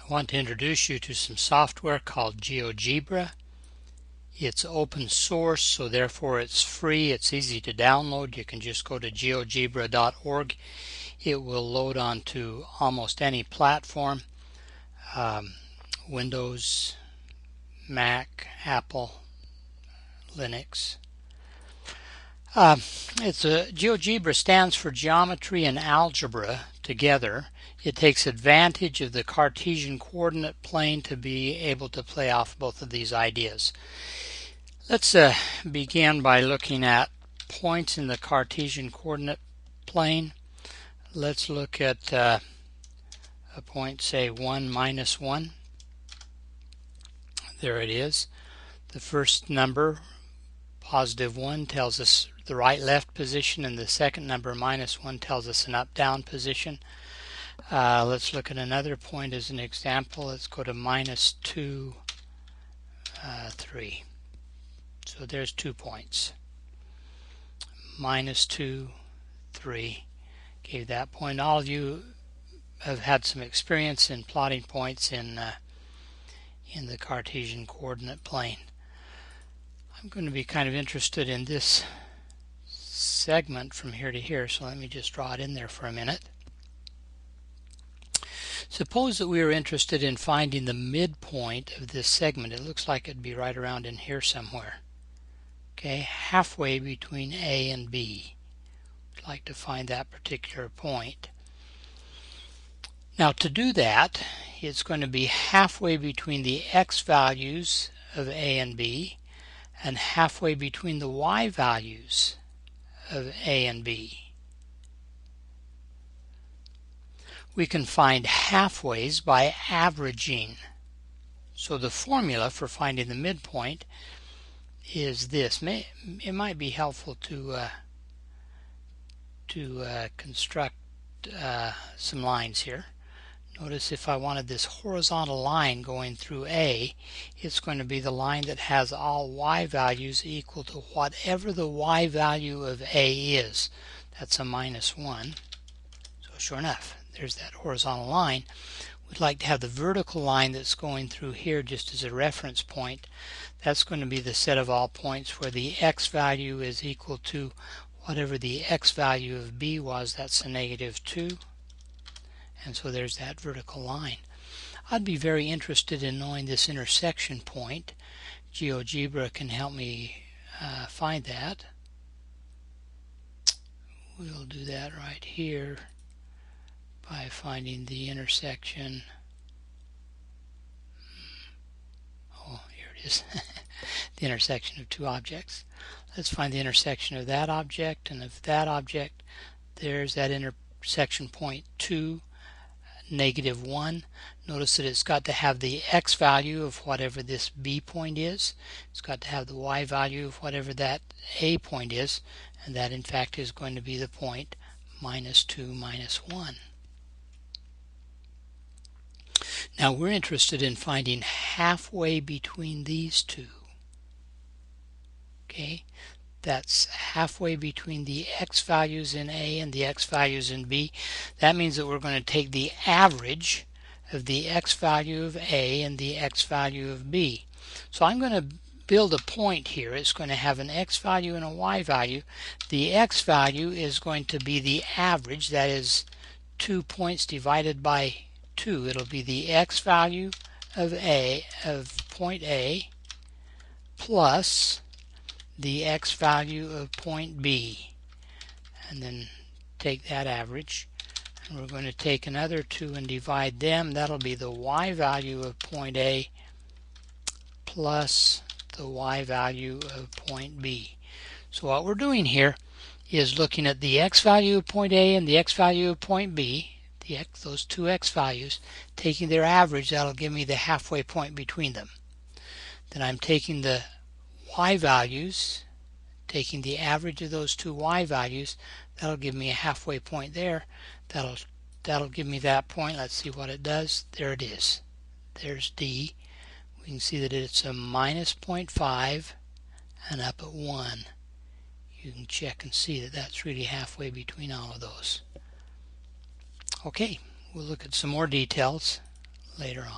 I want to introduce you to some software called GeoGebra. It's open source, so therefore it's free. It's easy to download. You can just go to geogebra.org. It will load onto almost any platform, Windows, Mac, Apple, Linux. GeoGebra stands for geometry and algebra together. It takes advantage of the Cartesian coordinate plane to be able to play off both of these ideas. Let's begin by looking at points in the Cartesian coordinate plane. Let's look at a point, say 1, -1. There it is. The first number, +1, tells us the right-left position, and the second number, -1, tells us an up-down position. Let's look at another point as an example. Let's go to -2, 3. So there's 2 points. -2, 3 gave that point. All of you have had some experience in plotting points in the Cartesian coordinate plane. I'm going to be kind of interested in this segment from here to here, so let me just draw it in there for a minute. Suppose that we are interested in finding the midpoint of this segment. It looks like it'd be right around in here somewhere. Okay, halfway between A and B. I'd like to find that particular point. Now to do that, it's going to be halfway between the x values of A and B and halfway between the y values of A and B. We can find halfways by averaging. So the formula for finding the midpoint is this. It might be helpful to construct some lines here. Notice if I wanted this horizontal line going through A, it's going to be the line that has all y values equal to whatever the y value of A is. That's a -1. So sure enough, there's that horizontal line. We'd like to have the vertical line that's going through here just as a reference point. That's going to be the set of all points where the x value is equal to whatever the x value of B was. That's a -2. And so there's that vertical line. I'd be very interested in knowing this intersection point. GeoGebra can help me find that. We'll do that right here by finding the intersection. Oh, here it is. The intersection of two objects. Let's find the intersection of that object and of that object. There's that intersection point 2, -1. Notice that it's got to have the x value of whatever this B point is. It's got to have the y value of whatever that A point is, and that in fact is going to be the point -2, -1. Now we're interested in finding halfway between these two. Okay, that's halfway between the x values in A and the x values in B. That means that we're going to take the average of the x value of A and the x value of B. So I'm going to build a point here. It's going to have an x value and a y value. The x value is going to be the average, that is 2 points divided by 2. It'll be the x value of point A plus the x value of point B, and then take that average, and we're going to take another 2 and divide them. That'll be the y value of point A plus the y value of point B. So what we're doing here is looking at the x value of point A and the x value of point B, those two x values, taking their average. That'll give me the halfway point between them. Then I'm taking the y values, taking the average of those two y values. That'll give me a halfway point there. That'll give me that point. Let's see what it does. There it is. There's D. We can see that it's a -0.5 and up at 1. You can check and see that that's really halfway between all of those. Okay, we'll look at some more details. later on.